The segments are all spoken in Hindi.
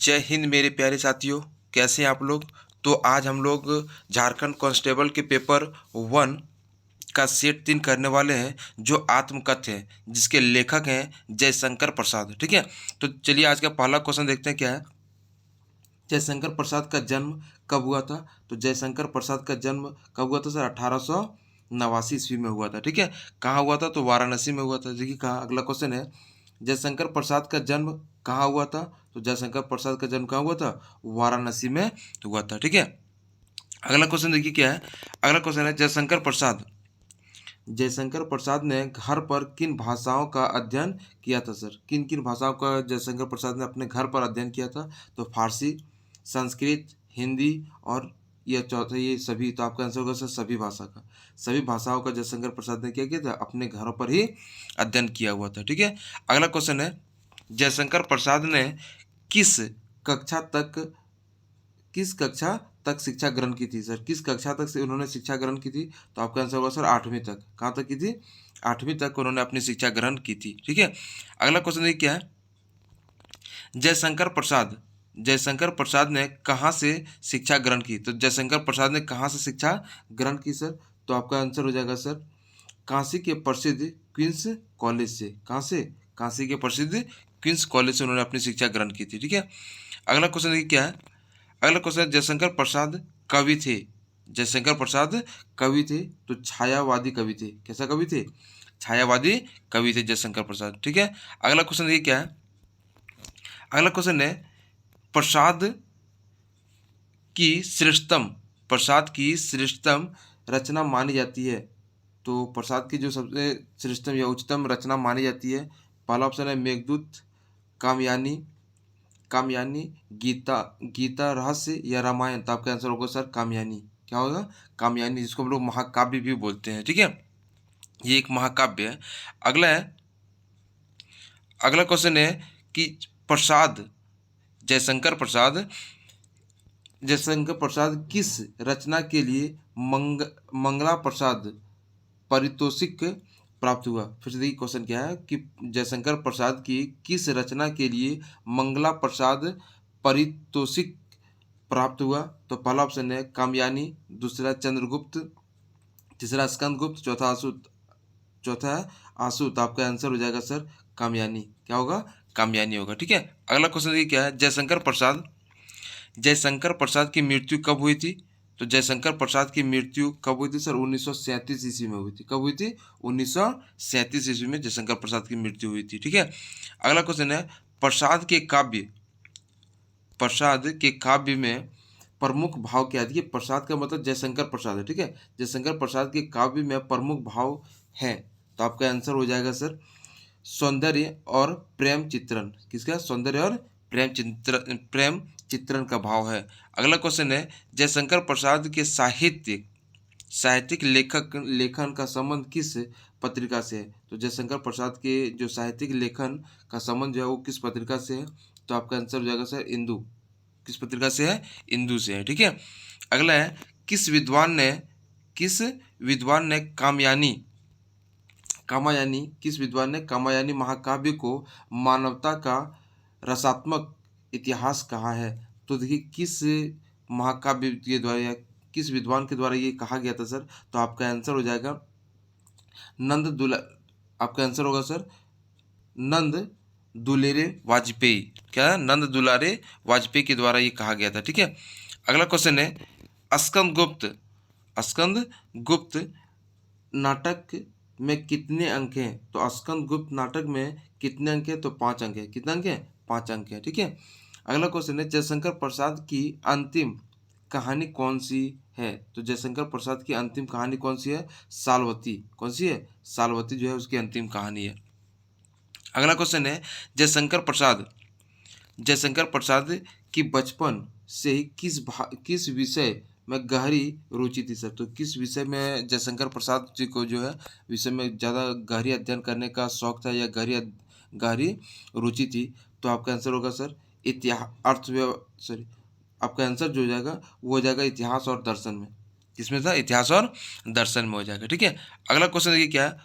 जय हिंद मेरे प्यारे साथियों, कैसे हैं आप लोग। तो आज हम लोग झारखंड कांस्टेबल के पेपर 1 का सेट 3 करने वाले हैं, जो आत्मकथ्य है, जिसके लेखक हैं जयशंकर प्रसाद। ठीक है, तो चलिए आज का पहला क्वेश्चन देखते हैं क्या है। जयशंकर प्रसाद का जन्म कब हुआ था। तो जयशंकर प्रसाद का जन्म कब हुआ था सर? 1889 ईस्वी में हुआ था। ठीक है, कहाँ हुआ था? तो वाराणसी में हुआ था। देखिए कहाँ, अगला क्वेश्चन है, जयशंकर प्रसाद का जन्म कहाँ हुआ था। तो जयशंकर प्रसाद का जन्म कहाँ हुआ था? वाराणसी में हुआ था। ठीक है, अगला क्वेश्चन देखिए क्या है। अगला क्वेश्चन है, जयशंकर प्रसाद ने घर पर किन भाषाओं का अध्ययन किया था सर? किन किन भाषाओं का जयशंकर प्रसाद ने अपने घर पर अध्ययन किया था? तो फारसी, संस्कृत, हिंदी और यह चौथा, ये सभी। तो आपका आंसर होगा सर सभी भाषा का। सभी भाषाओं का जयशंकर प्रसाद ने क्या किया था? अपने घरों पर ही अध्ययन किया हुआ था। ठीक है, अगला क्वेश्चन है, जयशंकर प्रसाद ने किस कक्षा तक किस कक्षा तक शिक्षा ग्रहण की थी सर? किस कक्षा तक से उन्होंने शिक्षा ग्रहण की थी? तो आपका आंसर होगा सर 8वीं तक। कहाँ तक की थी? 8वीं तक उन्होंने अपनी शिक्षा ग्रहण की थी। ठीक है, अगला क्वेश्चन देखिए क्या है। जयशंकर प्रसाद ने कहाँ से शिक्षा ग्रहण की? तो जयशंकर प्रसाद ने कहाँ से शिक्षा ग्रहण की सर? तो आपका आंसर हो जाएगा सर काशी के प्रसिद्ध क्वींस कॉलेज से। कहाँ से? काशी के प्रसिद्ध क्वींस कॉलेज से उन्होंने अपनी शिक्षा ग्रहण की थी। ठीक है, अगला क्वेश्चन देखिए क्या है। अगला क्वेश्चन, जयशंकर प्रसाद कवि थे। जयशंकर प्रसाद कवि थे, तो छायावादी कवि थे। कैसा कवि थे? छायावादी कवि थे जयशंकर प्रसाद। ठीक है, अगला क्वेश्चन देखिए क्या है। अगला क्वेश्चन है, प्रसाद प्रसाद की श्रेष्ठतम रचना मानी जाती है। तो प्रसाद की जो सबसे श्रेष्ठतम या उच्चतम रचना मानी जाती है, पहला ऑप्शन है मेघदूत, कामयानी कामयानी गीता रहस्य या रामायण। तो आपका आंसर होगा सर कामयानी। क्या होगा? कामयानी, जिसको हम लोग महाकाव्य भी बोलते हैं। ठीक है, ये एक महाकाव्य है। अगला है, अगला क्वेश्चन है कि जयशंकर प्रसाद जयशंकर प्रसाद किस रचना के लिए मंगला प्रसाद पारितोषिक प्राप्त हुआ? फिर से देखिए क्वेश्चन क्या है कि जयशंकर प्रसाद की किस रचना के लिए मंगला प्रसाद पारितोषिक प्राप्त हुआ? तो पहला ऑप्शन है कामयानी, दूसरा चंद्रगुप्त, तीसरा स्कंदगुप्त, चौथा है आंसू। तो आपका आंसर हो जाएगा सर कामयानी। क्या होगा? कामयानी होगा। ठीक है, अगला क्वेश्चन देखिए क्या है। जयशंकर प्रसाद की मृत्यु कब हुई थी? तो जयशंकर प्रसाद की मृत्यु कब हुई थी सर? 1937 ईस्वी में हुई थी। कब हुई थी? 1937 ईस्वी में जयशंकर प्रसाद की मृत्यु हुई थी। ठीक है, अगला क्वेश्चन है, प्रसाद के काव्य में प्रमुख भाव क्या है? देखिए प्रसाद का मतलब जयशंकर प्रसाद है। ठीक है, जयशंकर प्रसाद के काव्य में प्रमुख भाव है। तो आपका आंसर हो जाएगा सर सौंदर्य और प्रेम चित्रण। किसका? सौंदर्य और प्रेम चित्रण का भाव है। अगला क्वेश्चन है, जयशंकर प्रसाद के साहित्यिक लेखन का संबंध किस पत्रिका से है? तो जयशंकर प्रसाद के जो साहित्यिक लेखन का संबंध जो है वो किस पत्रिका से है? तो आपका आंसर हो जाएगा सर इंदु। किस पत्रिका से है? इंदु से है। ठीक है, अगला है, किस विद्वान ने कामयानी महाकाव्य को मानवता का रसात्मक इतिहास कहा है? तो देखिए किस महाकाव्य के द्वारा या किस विद्वान के द्वारा ये कहा गया था सर? तो आपका आंसर हो जाएगा नंद दुला आपका आंसर होगा सर नंद दुलेरे वाजपेयी। क्या है? नंद दुलारे वाजपेयी के द्वारा ये कहा गया था। ठीक है, अगला क्वेश्चन है, स्कंद गुप्त नाटक में कितने अंक हैं? तो स्कंद गुप्त नाटक में कितने अंक हैं? तो 5 अंक है। कितने अंक हैं? 5 अंक है। ठीक है, अगला क्वेश्चन है, जयशंकर प्रसाद की अंतिम कहानी कौन सी है? तो जयशंकर प्रसाद की अंतिम कहानी कौन सी है? सालवती। कौन सी है? सालवती जो है उसकी अंतिम कहानी है। अगला क्वेश्चन है, जयशंकर प्रसाद की बचपन से ही किस विषय में गहरी रुचि थी सर? तो किस विषय में जयशंकर प्रसाद जी को जो है विषय में ज़्यादा गहरी अध्ययन करने का शौक था या गहरी रुचि थी? तो आपका आंसर होगा सर आपका आंसर जो हो जाएगा वो हो जाएगा इतिहास और दर्शन में। किसमें था? इतिहास और दर्शन में हो जाएगा। ठीक है, अगला क्वेश्चन देखिए क्या है।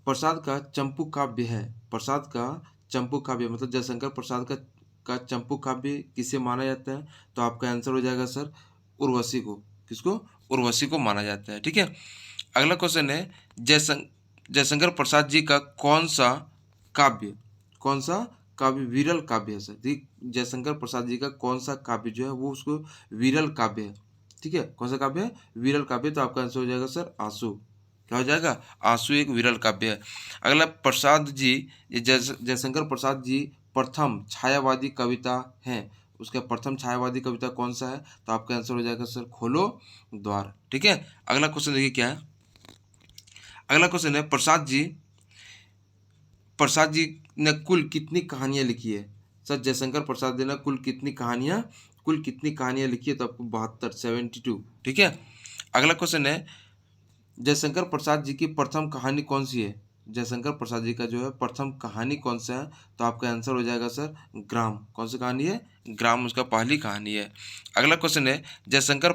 प्रसाद का चंपू काव्य है। प्रसाद का चंपू काव्य मतलब जयशंकर प्रसाद का चंपू काव्य किसे माना जाता है? तो आपका आंसर हो जाएगा सर उर्वशी को। किसको? उर्वशी को माना जाता है। ठीक है, अगला क्वेश्चन है जयशंकर प्रसाद जी का कौन सा काव्य, कौन सा काव्य विरल काव्य है सर? ठीक, जयशंकर प्रसाद जी का कौन सा काव्य जो है वो उसको विरल काव्य है। ठीक है, कौन सा काव्य है? विरल काव्य। तो आपका आंसर हो जाएगा सर आंसू। क्या हो जाएगा? आंसू एक विरल काव्य है। अगला प्रसाद जी, जयशंकर प्रसाद जी प्रथम छायावादी कविता हैं, उसका प्रथम छायावादी कविता कौन सा है? तो आपका आंसर हो जाएगा सर खोलो द्वार। ठीक है, अगला क्वेश्चन देखिए क्या है। अगला क्वेश्चन है प्रसाद जी ने कुल कितनी कहानियां लिखी है? सर जयशंकर प्रसाद जी ने कुल कितनी कहानियां लिखी है? तो आपको 72, 72। ठीक है, अगला क्वेश्चन है जयशंकर प्रसाद जी की प्रथम कहानी कौन सी है? जयशंकर प्रसाद जी का जो है प्रथम कहानी कौन सा है? तो आपका आंसर हो जाएगा सर ग्राम। कौन सी कहानी है? ग्राम उसका पहली कहानी है। अगला क्वेश्चन है जयशंकर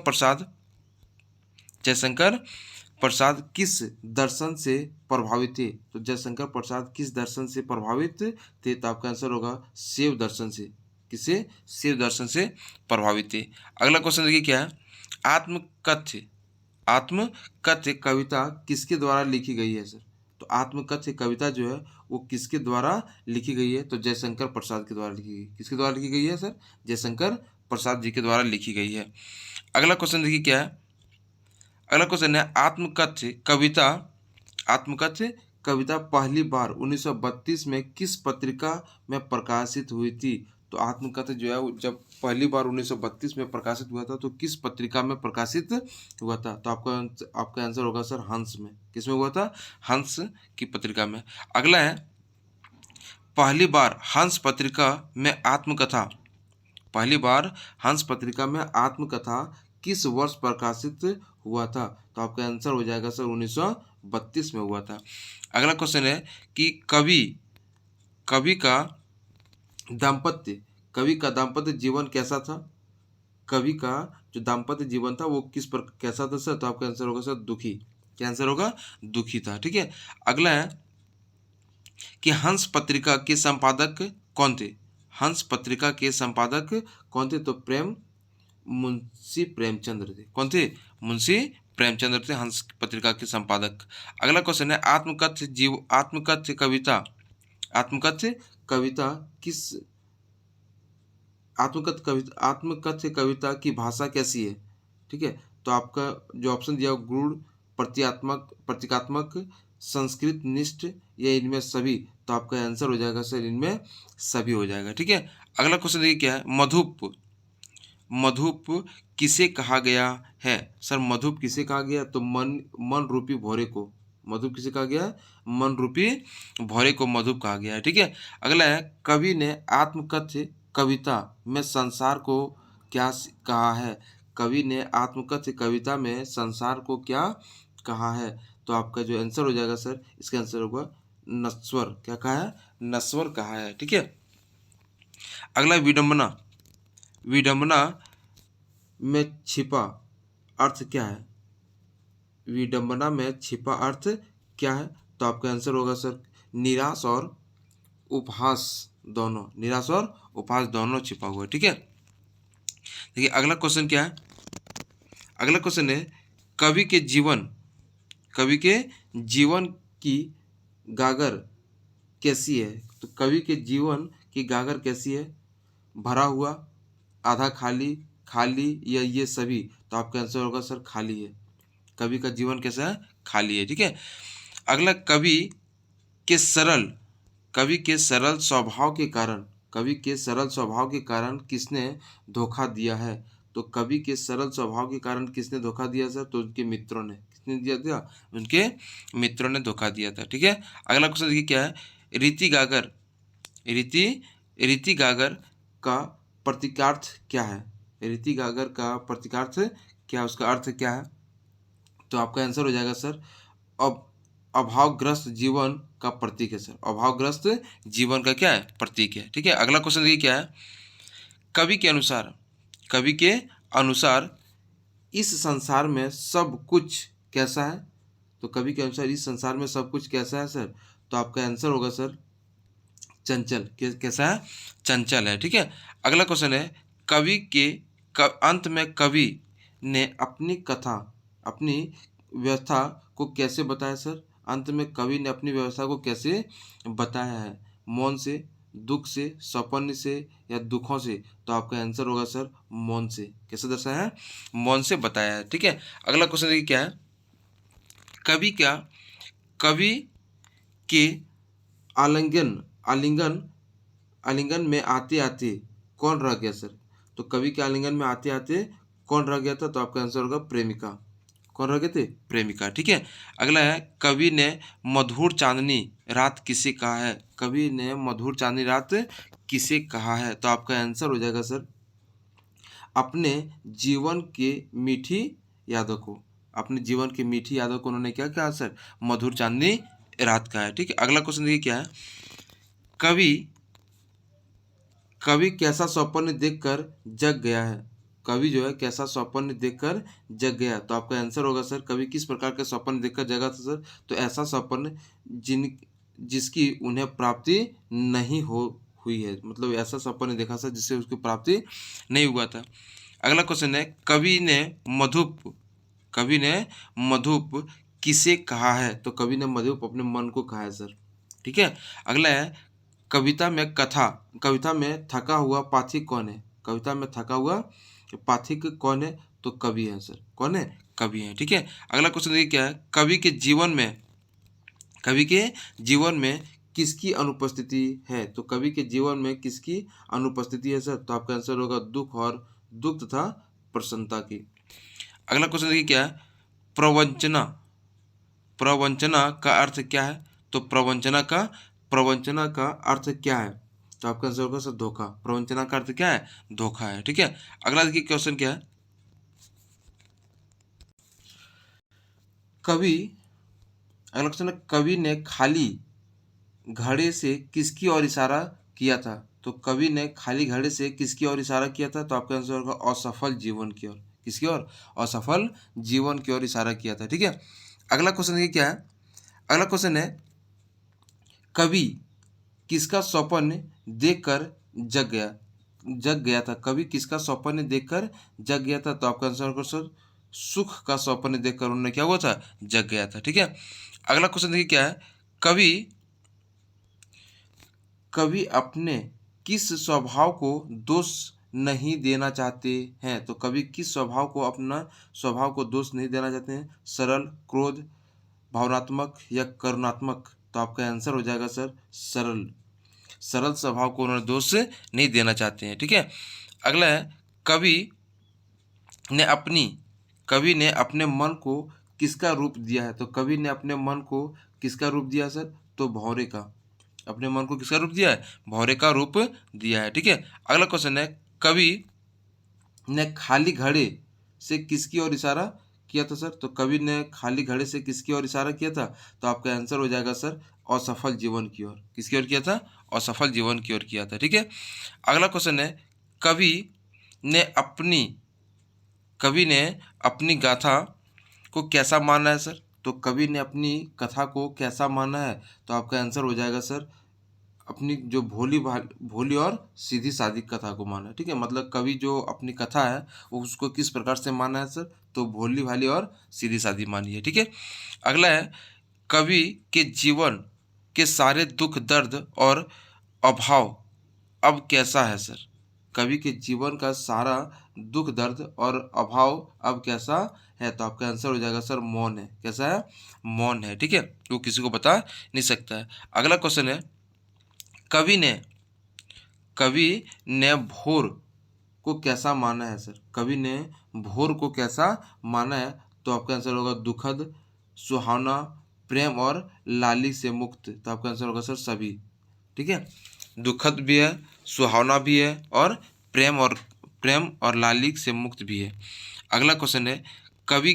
प्रसाद किस दर्शन से प्रभावित थे? तो जयशंकर प्रसाद किस दर्शन से प्रभावित थे? तो आपका आंसर होगा शिव दर्शन से। किसे? शिव दर्शन से प्रभावित थे। अगला क्वेश्चन देखिए क्या है। आत्मकथ्य कविता किसके द्वारा लिखी गई है सर? तो आत्मकथ्य कविता जो है वो किसके द्वारा लिखी गई है? तो जयशंकर प्रसाद के द्वारा लिखी गई। किसके द्वारा लिखी गई है सर? जयशंकर प्रसाद जी के द्वारा लिखी गई है। अगला क्वेश्चन देखिए क्या है। अगला क्वेश्चन है आत्मकथ्य कविता पहली बार 1932 में किस पत्रिका में प्रकाशित हुई थी? तो आत्मकथ्य जो है जब पहली बार 1932 में प्रकाशित हुआ था तो किस पत्रिका में प्रकाशित हुआ था? तो आपका आंसर होगा सर हंस में। किसमें हुआ था? हंस की पत्रिका में। अगला है पहली बार हंस पत्रिका में आत्मकथा किस वर्ष प्रकाशित हुआ था? तो आपका आंसर हो जाएगा सर 1932 में हुआ था। अगला क्वेश्चन है कि कवि का दाम्पत्य जीवन कैसा था? कवि का जो दाम्पत्य जीवन था वो कैसा था सर? तो आपका आंसर होगा सर दुखी। क्या आंसर होगा? दुखी था। ठीक है, अगला है कि हंस पत्रिका के संपादक कौन थे? हंस पत्रिका के संपादक कौन थे? तो मुंशी प्रेमचंद्र थे। कौन थे? मुंशी प्रेमचंद्र थे हंस पत्रिका के संपादक। अगला क्वेश्चन है आत्मकथ्य कविता किस आत्मकथ्य कविता की भाषा कैसी है? ठीक है, तो आपका जो ऑप्शन दिया गूढ़, प्रतीकात्मक, संस्कृत निष्ठ या इनमें सभी? तो आपका आंसर हो जाएगा सर इनमें सभी हो जाएगा। ठीक है, अगला क्वेश्चन देखिए क्या है। मधुप किसे कहा गया है? सर मधुप किसे कहा गया? तो मन रूपी भौरे को। मधुप किसे कहा गया? मन रूपी भौरे को मधुप कहा गया है। ठीक है, अगला है कवि ने आत्मकथ्य कविता में संसार को क्या कहा है? कवि ने आत्मकथ्य कविता में संसार को क्या कहा है? तो आपका जो आंसर हो जाएगा सर इसका आंसर होगा नश्वर। क्या कहा है? नश्वर कहा है। ठीक है, अगला विडंबना में छिपा अर्थ क्या है? विडंबना में छिपा अर्थ क्या है? तो आपका आंसर होगा सर निराश और उपहास दोनों छिपा हुआ है। ठीक है, देखिए अगला क्वेश्चन क्या है। अगला क्वेश्चन है कवि के जीवन की गागर कैसी है? तो कवि के जीवन की गागर कैसी है? भरा हुआ, आधा खाली या ये सभी? तो आपका आंसर होगा सर खाली है। कवि का जीवन कैसा है? खाली है। ठीक है, अगला कवि के सरल स्वभाव के कारण किसने धोखा दिया है? तो कवि के सरल स्वभाव के कारण किसने धोखा दिया सर? तो उनके मित्रों ने। किसने दिया था? उनके मित्रों ने धोखा दिया था। ठीक है, अगला क्वेश्चन देखिए क्या है। रीति गागर का प्रतीकार्थ क्या है? रीति गागर का प्रतीकार्थ क्या, उसका अर्थ क्या है? तो आपका आंसर हो जाएगा सर अब अभावग्रस्त जीवन का प्रतीक है सर। अभावग्रस्त जीवन का क्या है? प्रतीक है। ठीक है, अगला क्वेश्चन देखिए क्या है। कवि के अनुसार इस संसार में सब कुछ कैसा है? तो कवि के अनुसार इस संसार में सब कुछ कैसा है सर? तो आपका आंसर होगा सर चंचल, कैसा है? चंचल है, ठीक है। अगला क्वेश्चन है, कवि के अंत में कवि ने अपनी कथा, अपनी व्यवस्था को कैसे बताया सर? अंत में कवि ने अपनी व्यवस्था को कैसे बताया है? मौन से, दुख से, सौपन्य से या दुखों से? तो आपका आंसर होगा सर मौन से। कैसे दर्शाया है? मौन से बताया है, ठीक है। अगला क्वेश्चन देखिए क्या है, कवि के आलिंगन आलिंगन आलिंगन में आते आते कौन रह गया सर? तो कवि के आलिंगन में आते आते कौन रह गया था? तो आपका आंसर होगा प्रेमिका। कौन रह गए थे? प्रेमिका, ठीक है। अगला है, कवि ने मधुर चांदनी रात किसे कहा है? कवि ने मधुर चांदनी रात किसे कहा है? तो आपका आंसर हो जाएगा सर अपने जीवन के मीठी यादों को। अपने जीवन की मीठी यादों को उन्होंने क्या कहा सर? मधुर चांदनी रात कहा है, ठीक है। अगला क्वेश्चन देखिए क्या है, कवि कवि कैसा स्वप्न देखकर जग गया है? कवि जो है कैसा स्वप्न देखकर जग गया? तो आपका आंसर होगा सर कवि किस प्रकार के स्वप्न देखकर जगा था सर? तो ऐसा स्वप्न जिसकी उन्हें प्राप्ति नहीं हुई है, मतलब ऐसा स्वप्न देखा सर जिससे उसकी प्राप्ति नहीं हुआ था। अगला क्वेश्चन है, कवि ने मधुप किसे कहा है? तो कवि ने मधुप अपने मन को कहा है सर, ठीक है। अगला है, कविता में थका हुआ पाठक कौन है? कविता में थका हुआ पाठक कौन है? तो कवि है सर। कौन है? कवि है, ठीक है। अगला क्वेश्चन देखिए क्या है, कवि के जीवन में किसकी अनुपस्थिति है? तो कवि के जीवन में किसकी अनुपस्थिति है सर? तो आपका आंसर होगा दुख तथा प्रसन्नता की। अगला क्वेश्चन देखिए क्या है, प्रवंचना प्रवंचना का अर्थ क्या है? तो प्रवंचना का अर्थ क्या है? तो आपका आंसर होगा सर धोखा। प्रवंचना का अर्थ क्या है? धोखा है, ठीक है। अगला देखिए क्वेश्चन क्या है, अगला क्वेश्चन है, कवि ने खाली घड़े से किसकी ओर इशारा किया था? तो कवि ने खाली घड़े से किसकी ओर इशारा किया था? तो आपका आंसर होगा असफल जीवन की ओर। किसकी ओर? असफल जीवन की ओर इशारा किया था, ठीक है। अगला क्वेश्चन देखिए क्या है, अगला क्वेश्चन है, कवि किसका स्वप्न देखकर जग गया था? कवि किसका स्वप्न देखकर जग गया था? तो आपका आंसर होगा सर सुख का स्वप्न देखकर उन्होंने क्या हुआ था? जग गया था, ठीक है। अगला क्वेश्चन देखिए क्या है, कवि कवि अपने किस स्वभाव को दोष नहीं देना चाहते हैं? तो कवि किस स्वभाव को अपना स्वभाव को दोष नहीं देना चाहते हैं? सरल, क्रोध, भावनात्मक या करुणात्मक? तो आपका आंसर हो जाएगा सर सरल स्वभाव को उन्होंने दोष नहीं देना चाहते हैं, ठीक है। अगला है, कवि ने अपनी कवि ने अपने मन को किसका रूप दिया है? तो कवि ने अपने मन को किसका रूप दिया सर? तो भौरे का। अपने मन को किसका रूप दिया है? भौरे का रूप दिया है, ठीक है। अगला क्वेश्चन है, कवि ने खाली घड़े से किसकी ओर इशारा किया था सर? तो कवि ने खाली घड़े से किसकी ओर इशारा किया था? तो आपका आंसर हो जाएगा सर असफल जीवन की ओर। किसकी ओर किया था? असफल जीवन की ओर किया था, ठीक है। अगला क्वेश्चन है, कवि ने अपनी कवि ने अपनी गाथा को कैसा माना है सर? तो कवि ने अपनी कथा को कैसा माना है? तो आपका आंसर हो जाएगा सर अपनी जो भोली और सीधी सादी कथा को माना है, ठीक है। मतलब कवि जो अपनी कथा है वो उसको किस प्रकार से माना है सर? तो भोली भाली और सीधी सादी मानी है, ठीक है। अगला है, कवि के जीवन के सारे दुख दर्द और अभाव अब कैसा है सर? कवि के जीवन का सारा दुख दर्द और अभाव अब कैसा है? तो आपका आंसर हो जाएगा सर मौन है। कैसा है? मौन है, ठीक है। वो किसी को बता नहीं सकता है। अगला क्वेश्चन है, कवि ने कवि ने भोर को कैसा माना है सर? कवि ने भोर को कैसा माना है? तो आपका आंसर होगा दुखद, सुहावना, प्रेम और लाली से मुक्त। तो आपका आंसर होगा सर सभी, ठीक है। दुखद भी है, सुहावना भी है और प्रेम और लाली से मुक्त भी है। अगला क्वेश्चन है, जीवन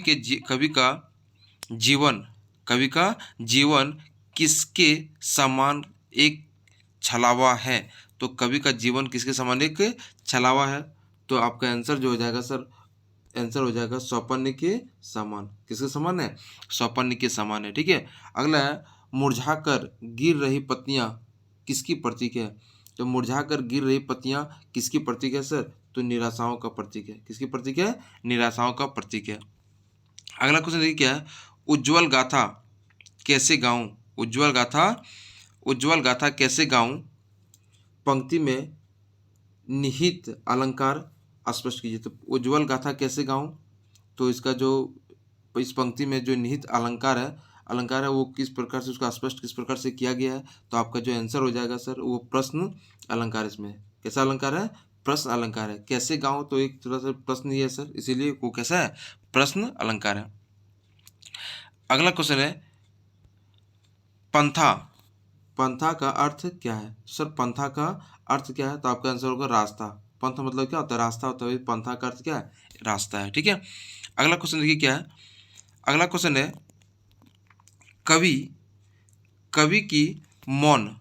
कवि का जीवन किसके समान एक छलावा है? तो कवि का जीवन किसके समान एक छलावा है? तो आपका आंसर जो हो जाएगा सर आंसर हो जाएगा सौपन्य के समान। किसके समान है? सौपन्य के समान है, ठीक है। अगला है, मुरझाकर गिर रही पत्तियां किसकी प्रतीक है? तो मुरझाकर गिर रही पत्तियां किसकी प्रतीक है सर? तो निराशाओं का प्रतीक है। किसकी प्रतीक है? निराशाओं का प्रतीक है। अगला क्वेश्चन देखिए क्या है, उज्ज्वल गाथा कैसे गाऊं? उज्ज्वल गाथा कैसे गाऊं? पंक्ति में निहित अलंकार स्पष्ट कीजिए। तो उज्ज्वल गाथा कैसे गाऊं? तो इसका जो इस पंक्ति में जो निहित अलंकार है वो किस प्रकार से उसका स्पष्ट किस प्रकार से किया गया है? तो आपका जो आंसर हो जाएगा सर वो प्रश्न अलंकार इसमें है। कैसा अलंकार है? प्रश्न अलंकार है। कैसे गाऊं? तो एक थोड़ा सा प्रश्न ही है सर, इसीलिए वो कैसा है? प्रश्न अलंकार है। अगला क्वेश्चन है पंथा। पंथा का अर्थ क्या है? सर पंथा का अर्थ क्या है? तो आपका आंसर होगा रास्ता। पंथ मतलब क्या होता है? रास्ता होता है। पंथा का अर्थ क्या है? रास्ता है। ठीक है। अगला क्वेश्चन देखिए क्या है। अगला क्वेश्चन है कवि कवि की मौन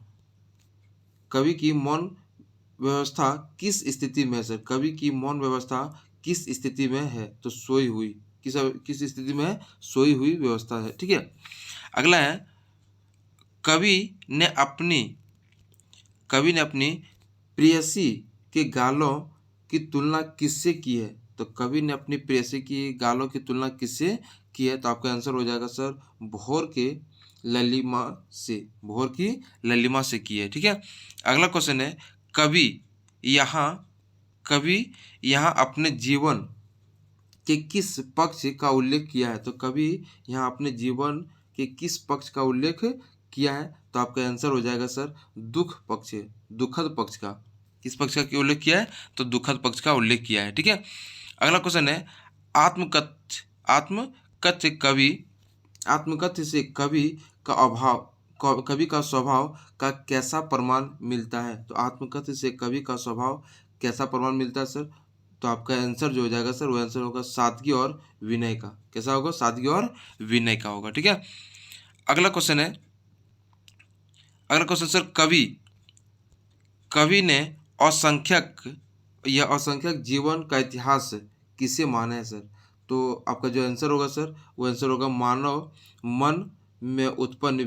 कवि की मौन व्यवस्था किस स्थिति में है सर? कवि की मौन व्यवस्था किस स्थिति में है? तो सोई हुई। किस स्थिति में है? सोई हुई व्यवस्था है। ठीक है। अगला है कवि ने अपनी कवि ने अपनी प्रेयसी के गालों की तुलना किससे की है? तो कवि ने अपनी प्रेयसी की गालों की तुलना किससे की है? तो आपका आंसर हो जाएगा सर भोर के ललिमा से। भोर की ललिमा से की है। ठीक है। अगला क्वेश्चन है कवि यहाँ कवि यहाँ अपने जीवन के किस पक्ष का उल्लेख किया है? तो कवि यहाँ अपने जीवन के किस पक्ष का उल्लेख किया है? तो आपका आंसर हो जाएगा सर दुख पक्ष है, दुखद पक्ष का। किस पक्ष का उल्लेख किया है? तो दुखद पक्ष का उल्लेख किया है। ठीक है। अगला क्वेश्चन है आत्मकथ्य कवि आत्मकथ्य से कवि का स्वभाव का कैसा प्रमाण मिलता है? तो आत्मकथ्य से कवि का स्वभाव कैसा प्रमाण मिलता है सर? तो आपका आंसर जो हो जाएगा सर वो आंसर होगा सादगी और विनय का। कैसा होगा? सादगी और विनय का होगा। ठीक है। अगला क्वेश्चन है सर कवि ने असंख्यक जीवन का इतिहास किसे माना है सर? तो आपका जो आंसर होगा सर वो आंसर होगा मानव मन में उत्पन्न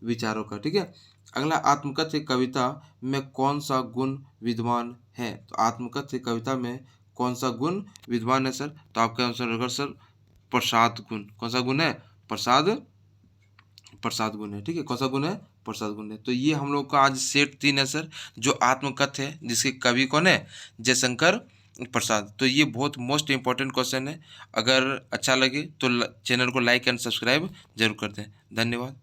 विचारों का। ठीक है। अगला आत्मकथ्य कविता में कौन सा गुण विद्यमान है? तो आत्मकथ्य कविता में कौन सा गुण विद्यमान है सर? तो आपका आंसर होगा सर प्रसाद गुण। कौन सा गुण है? प्रसाद गुण है। ठीक है। कौन सा गुण है? प्रसाद गुण है। तो ये हम लोग का आज सेट 3 है सर, जो आत्मकथ्य है जिसके कवि कौन है? जयशंकर प्रसाद। तो ये बहुत मोस्ट इंपॉर्टेंट क्वेश्चन है। अगर अच्छा लगे तो चैनल को लाइक एंड सब्सक्राइब जरूर कर दें। धन्यवाद।